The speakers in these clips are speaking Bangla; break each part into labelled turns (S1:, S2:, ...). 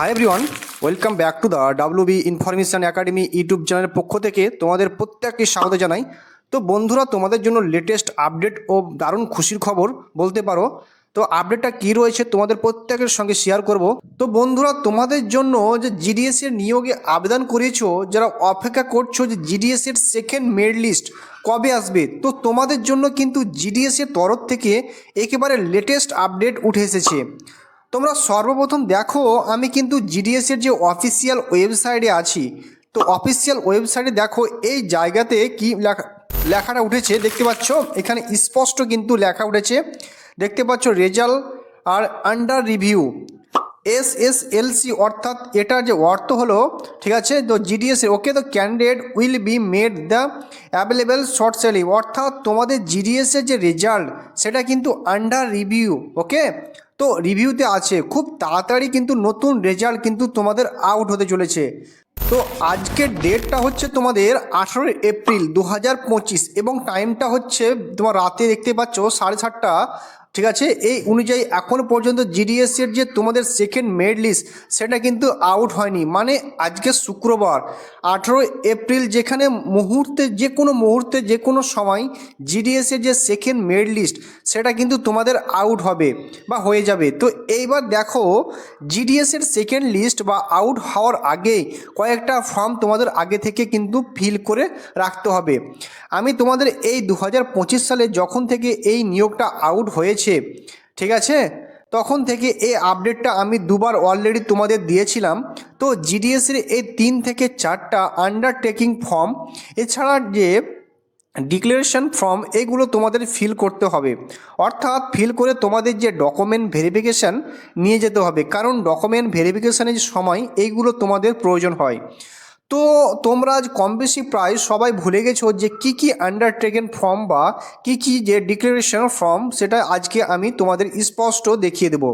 S1: Hi everyone, welcome back to the WB information academy YouTube চ্যানেলের পক্ষ থেকে তোমাদের প্রত্যেককে স্বাগত জানাই। তো বন্ধুরা, তোমাদের জন্য লেটেস্ট আপডেট ও দারুণ খুশির খবর বলতে পারো। তো আপডেটটা কী রয়েছে তোমাদের প্রত্যেকের সঙ্গে শেয়ার করব। তো বন্ধুরা, তোমাদের জন্য যে জিডিএস এর নিয়োগে আবেদন করেছো, যারা অপেক্ষা করছো যে জিডিএস এর সেকেন্ড মেরিট লিস্ট কবে আসবে, তো তোমাদের জন্য কিন্তু জিডিএস এর তরফ থেকে একেবারে লেটেস্ট আপডেট উঠে এসেছে। তোমরা সর্বপ্রথম দেখো, আমি কিন্তু জিডিএসের যে অফিসিয়াল ওয়েবসাইটে আছি। তো অফিসিয়াল ওয়েবসাইটে দেখো, এই জায়গাতে কি লেখাটা উঠেছে দেখতে পাচ্ছ। এখানে স্পষ্ট কিন্তু উঠেছে, দেখতে পাচ্ছ রেজাল্ট আর আন্ডার রিভিউ SSLC, অর্থাৎ এটার যে অর্থ হলো, ঠিক আছে, তো জিডিএস ওকে, তো candidate will be made the available shortly, অর্থাৎ তোমাদের জিডিএসের যে রেজাল্ট সেটা কিন্তু আন্ডার রিভিউ। ওকে, তো রিভিউতে আছে, খুব তাড়াতাড়ি কিন্তু নতুন রেজাল্ট কিন্তু তোমাদের আউট হতে চলেছে। তো আজকের ডেটটা হচ্ছে তোমাদের 18 এপ্রিল 2025 এবং টাইমটা হচ্ছে তোমার রাতে দেখতে পাচ্ছ 7:30। ঠিক আছে, এই অনুযায়ী এখনও পর্যন্ত জিডিএসের যে তোমাদের সেকেন্ড মেরিট লিস্ট সেটা কিন্তু আউট হয়নি। মানে আজকে শুক্রবার 18 এপ্রিল, যেখানে মুহূর্তে যে কোনো সময় জিডিএসের যে সেকেন্ড মেরিট লিস্ট সেটা কিন্তু তোমাদের আউট হবে বা হয়ে যাবে। তো এইবার দেখো, জিডিএসের সেকেন্ড লিস্ট বা আউট হওয়ার আগে কয়েকটা ফর্ম তোমাদের আগে থেকে কিন্তু ফিল করে রাখতে হবে। আমি তোমাদের এই 2025 সালে যখন থেকে এই নিয়োগটা আউট হয়েছে, ঠিক আছে, তখন থেকে এই আপডেটটা আমি দুবার অলরেডি তোমাদের দিয়েছিলাম। তো জিডিএসের এই 3 থেকে 4টা আন্ডারটেকিং ফর্ম, এছাড়া যে ডিক্লারেশন ফর্ম, এগুলো তোমাদের ফিল করতে হবে। অর্থাৎ ফিল করে তোমাদের যে ডকুমেন্ট ভেরিফিকেশান নিয়ে যেতে হবে, কারণ ডকুমেন্ট ভেরিফিকেশানের সময় এইগুলো তোমাদের প্রয়োজন হয়। তো তোমরা আজ কম বেশি প্রায় সবাই ভুলে গেছো যে কি আন্ডারটেকেন ফর্ম বা কি যে ডিক্লারেশন ফর্ম, সেটা আজকে আমি তোমাদের স্পষ্ট দেখিয়ে দেব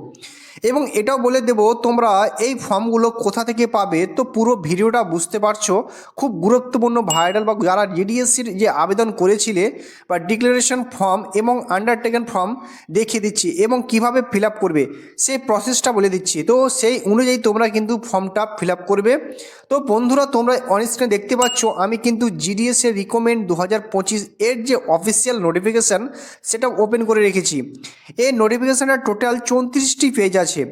S1: এবং এটাও বলে দেব তোমরা এই ফর্মগুলো কোথা থেকে পাবে। তো পুরো ভিডিওটা বুঝতে পারছো, খুব গুরুত্বপূর্ণ, ভাইরাল, বা যারা জিডিএসসির যে আবেদন করেছিলে বা ডিক্লারেশন ফর্ম এবং আন্ডারটেকেন ফর্ম দেখিয়ে দিচ্ছি এবং কিভাবে ফিল আপ করবে সেই প্রসেসটা বলে দিচ্ছি। তো সেই অনুযায়ী তোমরা কিন্তু ফর্মটা ফিল আপ করবে। তো বন্ধুরা, তোমরা অনস্ক্রিনে দেখতে পাচ্ছ আমি কিন্তু জিডিএসের রিকমেন্ড 2025 এর যে অফিসিয়াল নোটিফিকেশান সেটা ওপেন করে রেখেছি। এই নোটিফিকেশানটা টোটাল 34টি পেজ আছে।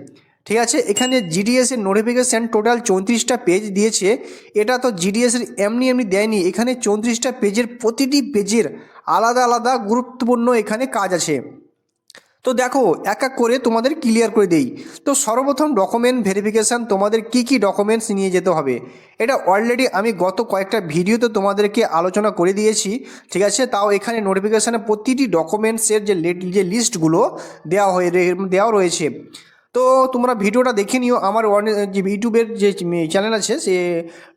S1: ঠিক আছে, এখানে জিডিএসের নোটিফিকেশান টোটাল 34টা পেজ দিয়েছে। এটা তো জিডিএসের এমনি দেয়নি, এখানে 34টা পেজের প্রতিটি পেজের আলাদা আলাদা গুরুত্বপূর্ণ এখানে কাজ আছে। তো দেখো, এক এক করে তোমাদের ক্লিয়ার করে দেই। তো সর্বপ্রথম ডকুমেন্ট ভেরিফিকেশান, তোমাদের কি ডকুমেন্টস নিয়ে যেতে হবে এটা অলরেডি আমি গত কয়েকটা ভিডিওতে তোমাদেরকে আলোচনা করে দিয়েছি। ঠিক আছে, তাও এখানে নোটিফিকেশানে প্রতিটি ডকুমেন্টসের যে লিস্টগুলো দেওয়া রয়েছে। তো তোমরা ভিডিওটা দেখে নিও, আমার যে ইউটিউবের যে চ্যানেল আছে সে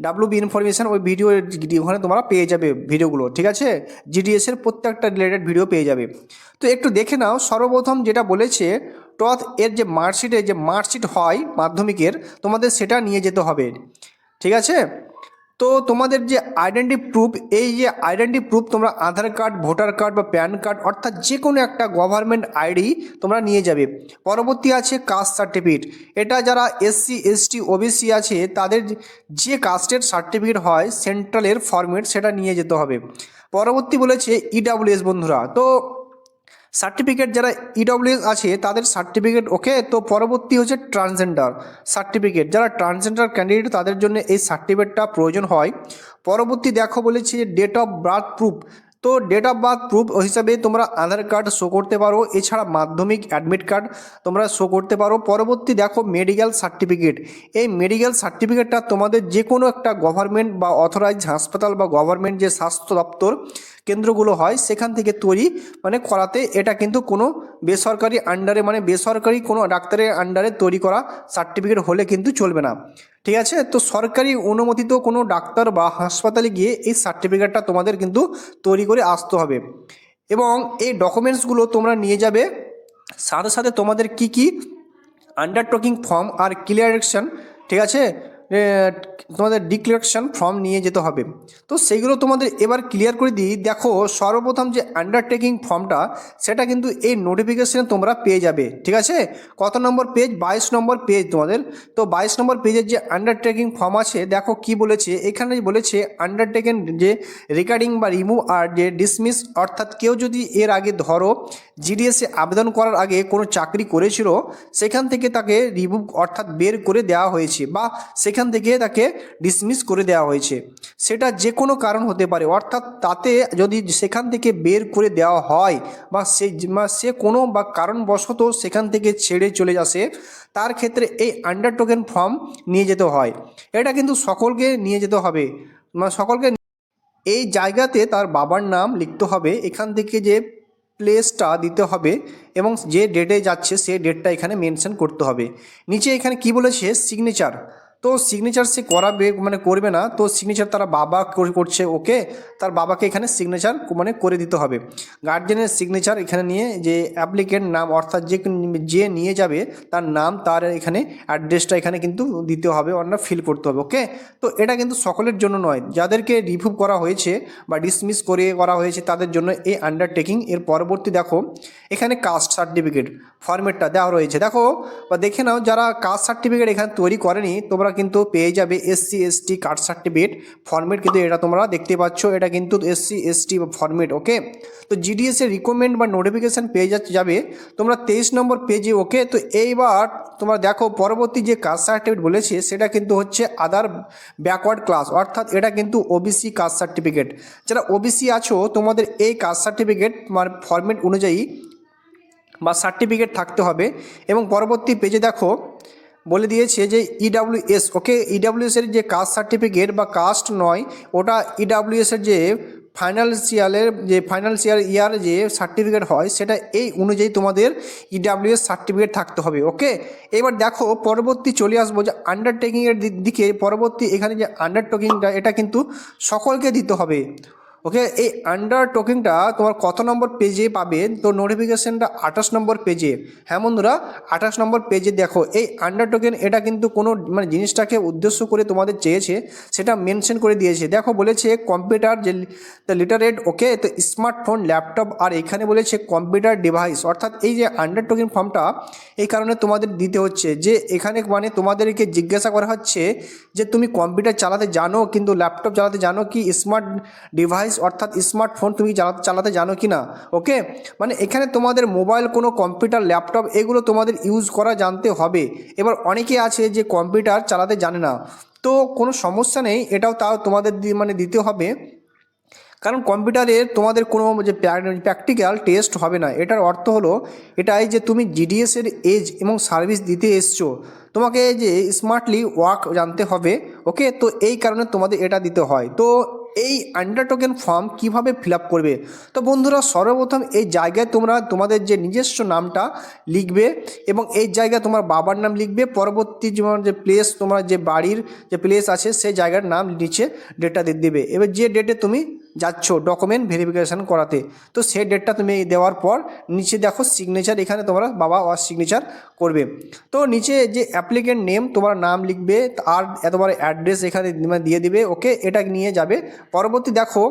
S1: ডাব্লিউবি ইনফরমেশান, ওই ভিডিও ওখানে তোমরা পেয়ে যাবে ভিডিওগুলো। ঠিক আছে, জিডিএসের প্রত্যেকটা রিলেটেড ভিডিও পেয়ে যাবে। তো একটু দেখে নাও। সর্বপ্রথম যেটা বলেছে, এর যে মার্কশিট হয় মাধ্যমিকের, তোমাদের সেটা নিয়ে যেতে হবে। ঠিক আছে, তো তোমাদের যে আইডেন্টি প্রুফ, এই যে আইডেন্টি প্রুফ তোমরা আধার কার্ড, ভোটার কার্ড বা প্যান কার্ড, অর্থাৎ যে কোনো একটা গভর্নমেন্ট আইডি তোমরা নিয়ে যাবে। পরবর্তী আছে কাস্ট সার্টিফিকেট, এটা যারা SC ST OBC আছে তাদের যে কাস্টের সার্টিফিকেট হয় সেন্ট্রালের ফরম্যাট, সেটা নিয়ে যেতে হবে। পরবর্তী বলেছে EWS বন্ধুরা, তো সার্টিফিকেট যারা EWS আছে তাদের সার্টিফিকেট। ওকে, তো পরবর্তী হচ্ছে ট্রান্সজেন্ডার সার্টিফিকেট, যারা ট্রান্সজেন্ডার ক্যান্ডিডেট তাদের জন্য এই সার্টিফিকেটটা প্রয়োজন হয়। পরবর্তী দেখো বলেছে ডেট অফ বার্থ প্রুফ, তো ডেট অফ বার্থ প্রুফ হিসাবে তোমরা আধার কার্ড শো করতে পারো, এছাড়া মাধ্যমিক অ্যাডমিট কার্ড তোমরা শো করতে পারো। পরবর্তী দেখো মেডিকেল সার্টিফিকেট, এই মেডিকেল সার্টিফিকেটটা তোমাদের যে কোনো একটা গভর্নমেন্ট বা অথরাইজ হাসপাতাল বা গভর্নমেন্ট যে স্বাস্থ্য দপ্তর কেন্দ্রগুলো হয় সেখান থেকে তৈরি করাতে, এটা কিন্তু কোনো বেসরকারি আন্ডারে বেসরকারি কোনো ডাক্তারের আন্ডারে তৈরি করা সার্টিফিকেট হলে কিন্তু চলবে না। ঠিক আছে, তো সরকারি অনুমোদিত কোনো ডাক্তার বা হাসপাতালে গিয়ে এই সার্টিফিকেটটা তোমাদের কিন্তু তৈরি করে আসতে হবে এবং এই ডকুমেন্টসগুলো তোমরা নিয়ে যাবে। সাথে সাথে তোমাদের কি আন্ডারটেকিং ফর্ম আর ক্লিয়ারেশন, ঠিক আছে, তোমাদের ডিক্লারেশন ফর্ম নিয়ে যেতে হবে। তো সেইগুলো তোমাদের এবার ক্লিয়ার করে দিই। দেখো সর্বপ্রথম যে আন্ডারটেকিং ফর্মটা সেটা কিন্তু এই নোটিফিকেশানে তোমরা পেয়ে যাবে, ঠিক আছে। কত নম্বর পেজ? 22 নম্বর পেজ তোমাদের। তো 22 নম্বর পেজের যে আন্ডারটেকিং ফর্ম আছে, দেখো কি বলেছে এখানে। বলেছে আন্ডারটেকেন যে রেকর্ডিং বা রিমুভ আর যে ডিসমিস, অর্থাৎ কেউ যদি এর আগে ধরো জিডিএসে আবেদন করার আগে কোনো চাকরি করেছিল, সেখান থেকে তাকে রিমুভ অর্থাৎ বের করে দেওয়া হয়েছে বা সেখান থেকে তাকে ডিসমিস করে দেওয়া হয়েছে, সেটা যে কোনো কারণ হতে পারে। অর্থাৎ তাতে যদি সেখান থেকে বের করে দেওয়া হয় বা সে কোনো বা কারণবশত সেখান থেকে ছেড়ে চলে আসে, তার ক্ষেত্রে এই আন্ডারটেকেন ফর্ম নিয়ে যেতে হয়। এটা কিন্তু সকলকে নিয়ে যেতে হবে, সকলকে। এই জায়গাতে তার বাবার নাম লিখতে হবে, এখান থেকে যে প্লেসটা দিতে হবে এবং যে ডেটে যাচ্ছে সেই ডেটটা এখানে মেনশন করতে হবে। নিচে এখানে কি বলেছে? সিগনেচার। তো সিগনেচার সে করাবে করবে না, তো সিগনেচার তারা বাবা করছে, ওকে তার বাবাকে এখানে সিগনেচার করে দিতে হবে। গার্জেনের সিগনেচার এখানে নিয়ে যে অ্যাপ্লিকেন্ট নাম অর্থাৎ যে নিয়ে যাবে তার নাম, তার এখানে অ্যাড্রেসটা এখানে কিন্তু দিতে হবে, অন্য ফিল করতে হবে, ওকে। তো এটা কিন্তু সকলের জন্য নয়, যাদেরকে রিমুভ করা হয়েছে বা ডিসমিস করা হয়েছে তাদের জন্য এই আন্ডারটেকিং। এর পরবর্তী দেখো এখানে কাস্ট সার্টিফিকেট ফরম্যাটটা দেওয়া রয়েছে, দেখো বা দেখে নাও। যারা কাস্ট সার্টিফিকেট এখানে তৈরি করেনি, তোমরা কিন্তু পেয়ে যাবে SC ST caste certificate format, কিন্তু এটা তোমরা দেখতে পাচ্ছ, এটা কিন্তু SC ST ফরম্যাট, ওকে। তো জিডিএস এর রিকমেন্ড বা নোটিফিকেশান পেয়ে যাবে তোমরা 23 নম্বর পেজে, ওকে। তো এইবার তোমরা দেখো পরবর্তী যে কাস্ট সার্টিফিকেট বলেছে সেটা কিন্তু হচ্ছে আদার ব্যাকওয়ার্ড ক্লাস, অর্থাৎ এটা কিন্তু ওবিসি কাস্ট সার্টিফিকেট। যারা ওবিসি আছো তোমাদের এই কাস্ট সার্টিফিকেট ফরম্যাট অনুযায়ী বা সার্টিফিকেট থাকতে হবে। এবং পরবর্তী পেজে দেখো বলে দিয়েছে যে EWS, ওকে। EWS এর যে কাস্ট সার্টিফিকেট বা কাস্ট নয়, ওটা EWS এর যে ফাইনান্সিয়াল ইয়ার যে সার্টিফিকেট হয় সেটা এই অনুযায়ী তোমাদের EWS সার্টিফিকেট থাকতে হবে, ওকে। এবার দেখো পরবর্তী চলে আসবো যে আন্ডারটেকিংয়ের দিকে। পরবর্তী এখানে যে আন্ডারটেকিংটা এটা কিন্তু সকলকে দিতে হবে, ওকে। এই আন্ডারটেকিংটা তোমার কত নম্বর পেজে পাবে? তো নোটিফিকেশানটা 28 নম্বর পেজে। হ্যাঁ বন্ধুরা, 28 নম্বর পেজে দেখো এই আন্ডারটেকিং, এটা কিন্তু কোনো জিনিসটাকে উদ্দেশ্য করে তোমাদের চেয়েছে সেটা মেনশন করে দিয়েছে। দেখো বলেছে কম্পিউটার যে লিটারেট, ওকে। তো স্মার্টফোন, ল্যাপটপ, আর এখানে বলেছে কম্পিউটার ডিভাইস। অর্থাৎ এই যে আন্ডারটেকিং ফর্মটা এই কারণে তোমাদের দিতে হচ্ছে যে এখানে তোমাদেরকে জিজ্ঞাসা করা হচ্ছে যে তুমি কম্পিউটার চালাতে জানো কিন্তু ল্যাপটপ চালাতে জানো কি, স্মার্ট ডিভাইস অর্থাৎ স্মার্টফোন তুমি চালাতে জানো কি না, ওকে। এখানে তোমাদের মোবাইল, কোনো কম্পিউটার, ল্যাপটপ এগুলো তোমাদের ইউজ করা জানতে হবে। এবার অনেকে আছে যে কম্পিউটার চালাতে জানে না, তো কোনো সমস্যা নেই, এটাও তাও তোমাদের দিতে হবে। কারণ কম্পিউটারে তোমাদের কোনো যে প্র্যাকটিক্যাল টেস্ট হবে না। এটার অর্থ হলো এটাই যে তুমি জিডিএসের এজ এবং সার্ভিস দিতে এসছো, তোমাকে যে স্মার্টলি ওয়ার্ক জানতে হবে, ওকে। তো এই কারণে তোমাদের এটা দিতে হয়। তো এই আন্ডারটেকিং ফর্ম কিভাবে ফিল আপ করবে? তো বন্ধুরা সর্বপ্রথম এই জায়গায় তোমরা তোমাদের যে নিজস্ব নামটা লিখবে এবং এই জায়গায় তোমার বাবার নাম লিখবে। পরবর্তী যে প্লেস, তোমার যে বাড়ির যে প্লেস আছে সেই জায়গার নাম নিচে ডেটটা দিয়ে দেবে। এবার যে ডেটে তুমি যাচ্ছ ডকুমেন্ট ভেরিফিকেশান করাতে, তো সেই ডেটটা তুমি দেওয়ার পর নিচে দেখো সিগনেচার, এখানে তোমরা বাবা আর সিগনেচার করবে। তো নিচে যে অ্যাপ্লিকেন্ট নেম তোমার নাম লিখবে আর তোমার অ্যাড্রেস এখানে দিয়ে দিবে, ওকে। এটা নিয়ে যাবে পরবর্তী। দেখো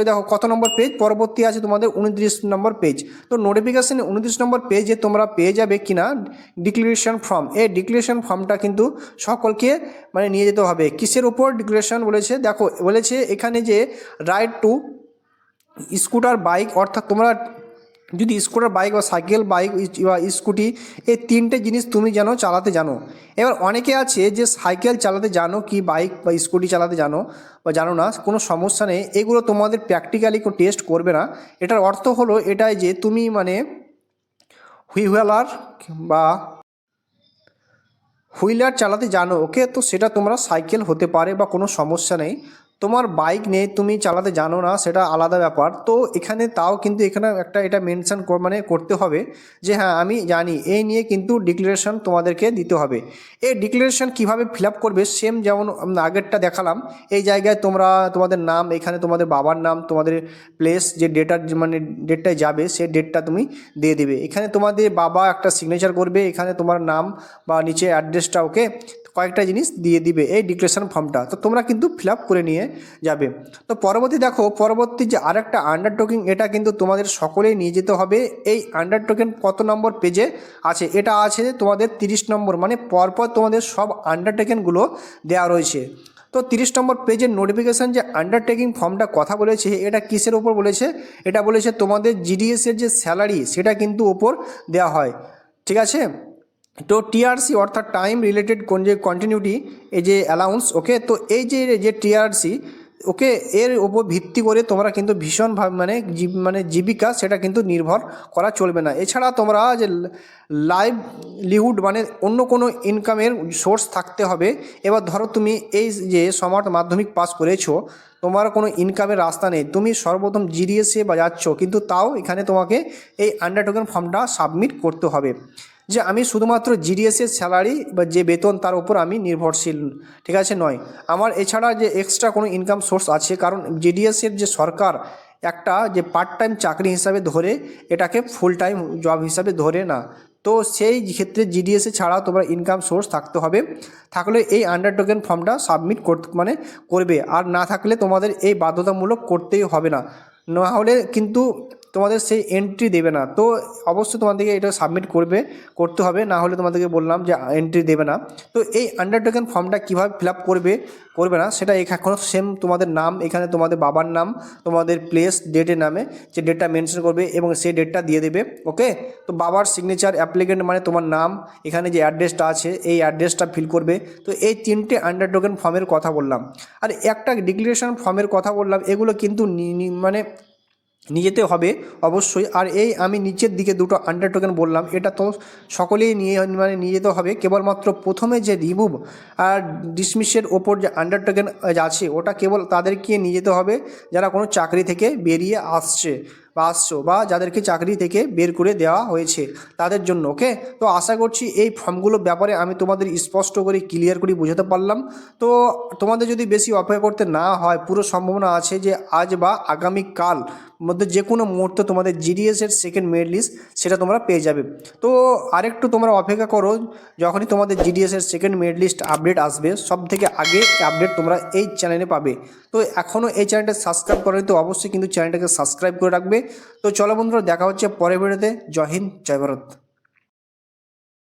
S1: দেখো কত নম্বর পেজ? পরবর্তী আছে তোমাদের 29 নম্বর পেজ। তো নোটিফিকেশানে 29 নম্বর পেজে তোমরা পেয়ে যাবে কিনা ডিক্লারেশন ফর্ম। এই ডিক্লারেশন ফর্মটা কিন্তু সকলকে নিয়ে যেতে হবে। কিসের উপর ডিক্লারেশন বলেছে? দেখো বলেছে এখানে যে রাইট টু স্কুটার বাইক, অর্থাৎ তোমরা যদি স্কুটার বাইক বা সাইকেল বাইক বা স্কুটি এই তিনটে জিনিস তুমি যেন চালাতে জানো। এবার অনেকে আছে যে সাইকেল চালাতে জানো কি, বাইক বা স্কুটি চালাতে জানো বা জানো না, কোনো সমস্যা নেই, এগুলো তোমাদের প্র্যাকটিক্যালি কোনো টেস্ট করবে না। এটার অর্থ হলো এটাই যে তুমি হুইলার বা হুইলার চালাতে জানো, ওকে। তো সেটা তোমরা সাইকেল হতে পারে বা কোনো সমস্যা নেই। তোমার বাইক নেই, তুমি চালাতে জানো না, সেটা আলাদা ব্যাপার। তো এখানে তাও কিন্তু এখানে এটা মেনশন করতে হবে যে হ্যাঁ আমি জানি, এই নিয়ে কিন্তু ডিক্লারেশন তোমাদেরকে দিতে হবে। এই ডিক্লারেশন কিভাবে ফিল আপ করবে? সেম যেমন আগেরটা দেখালাম, এই জায়গায় তোমরা তোমাদের নাম, এখানে তোমাদের বাবার নাম, তোমাদের প্লেস যে ডেটটায় যাবে সেই ডেটটা তুমি দিয়ে দেবে। এখানে তোমাদের বাবা একটা সিগনেচার করবে, এখানে তোমার নাম বা নিচে অ্যাড্রেসটা, ওকে। কয়েকটা জিনিস দিয়ে দিবে এই ডিক্লারেশন ফর্মটা, তো তোমরা কিন্তু ফিল আপ করে নিয়ে যাবে। তো পরবর্তী যে আরেকটা আন্ডারটেকিং, এটা কিন্তু তোমাদের সকলেই নিয়ে যেতে হবে। এই আন্ডারটেকিং কত নম্বর পেজে আছে? এটা আছে তোমাদের 30 নম্বর, মানে পরপর তোমাদের সব আন্ডারটেকিংগুলো দেওয়া রয়েছে। তো 30 নম্বর পেজের নোটিফিকেশান যে আন্ডারটেকিং ফর্মটা কথা বলেছে, এটা কিসের ওপর বলেছে? এটা বলেছে তোমাদের জিডিএসের যে স্যালারি সেটা কিন্তু ওপর দেওয়া হয়, ঠিক আছে। তো টিআরসি অর্থাৎ টাইম রিলেটেড যে কন্টিনিউটি, এই যে অ্যালাউন্স, ওকে, তো এই যে টিআরসি, ওকে, এর ওপর ভিত্তি করে তোমরা কিন্তু ভীষণভাবে মানে জীবিকা সেটা কিন্তু নির্ভর করা চলবে না। এছাড়া তোমরা যে লাইভলিহুড মানে অন্য কোনো ইনকামের সোর্স থাকতে হবে। এবার ধরো তুমি এই যে সমার্ট মাধ্যমিক পাস করেছো, তোমার কোনো ইনকামের রাস্তা নেই, তুমি সর্বপ্রথম জিডিএসে বা যাচ্ছ, কিন্তু তাও এখানে তোমাকে এই আন্ডারটেকিং ফর্মটা সাবমিট করতে হবে যে আমি শুধুমাত্র জিডিএসের স্যালারি বা যে বেতন তার উপর আমি নির্ভরশীল, ঠিক আছে, নয় আমার এছাড়া যে এক্সট্রা কোনো ইনকাম সোর্স আছে। কারণ জিডিএসের যে সরকার একটা যে পার্ট টাইম চাকরি হিসাবে ধরে, এটাকে ফুল টাইম জব হিসাবে ধরে না। তো সেই ক্ষেত্রে জিডিএসে ছাড়াও তোমরা ইনকাম সোর্স থাকতে হবে, থাকলে এই আন্ডারটেকিং ফর্মটা সাবমিট করবে, আর না থাকলে তোমাদের এই বাধ্যতামূলক করতেই হবে না, না হলে কিন্তু তোমাদের সেই এন্ট্রি দেবে না। তো অবশ্যই তোমাদেরকে এটা সাবমিট করতে হবে, না হলে তোমাদেরকে বললাম যে এন্ট্রি দেবে না। তো এই আন্ডারটেকিং ফর্মটা কীভাবে ফিল আপ করবে না সেটা এখনও সেম, তোমাদের নাম, এখানে তোমাদের বাবার নাম, তোমাদের প্লেস, ডেটের নামে যে ডেটটা মেনশন করবে এবং সেই ডেটটা দিয়ে দেবে, ওকে। তো বাবার সিগনেচার, অ্যাপ্লিকেন্ট মানে তোমার নাম, এখানে যে অ্যাড্রেসটা আছে এই অ্যাড্রেসটা ফিল করবে। তো এই 3টে আন্ডারটেকিং ফর্মের কথা বললাম, আর একটা ডিক্লারেশন ফর্মের কথা বললাম। এগুলো কিন্তু নিয়ে যেতে হবে অবশ্যই। আর এই আমি নিচের দিকে দুটো আন্ডারটেকিং বললাম, এটা তো সকলেই নিয়ে যেতে হবে। কেবলমাত্র প্রথমে যে রিমুভ আর ডিসমিসের ওপর যে আন্ডারটেকিং আছে, ওটা কেবল তাদেরকে নিয়ে যেতে হবে যারা কোনো চাকরি থেকে বেরিয়ে আসছো বা যাদেরকে চাকরি থেকে বের করে দেওয়া হয়েছে তাদের জন্য, ওকে। তো আশা করছি এই ফর্মগুলোর ব্যাপারে আমি তোমাদের স্পষ্ট করে ক্লিয়ার করে বোঝাতে পারলাম। তো তোমাদের যদি বেশি অপেক্ষা করতে না হয়, পুরো সম্ভাবনা আছে যে আজ বা আগামীকাল মধ্যে যে কোনো মুহূর্তে তোমাদের জিডিএসের সেকেন্ড মেরিট লিস্ট সেটা তোমরা পেয়ে যাবে। তো আরেকটু তোমরা অপেক্ষা করো, যখনই তোমাদের জিডিএসের সেকেন্ড মেরিট লিস্ট আপডেট আসবে, সব থেকে আগে আপডেট তোমরা এই চ্যানেলে পাবে। তো এখনও এই চ্যানেলটা সাবস্ক্রাইব করেনি তো অবশ্যই কিন্তু চ্যানেলটাকে সাবস্ক্রাইব করে রাখবে। তো চলো বন্ধুরা, দেখা হচ্ছে পরের ভিডিওতে। জয় হিন্দ, জয় ভারত।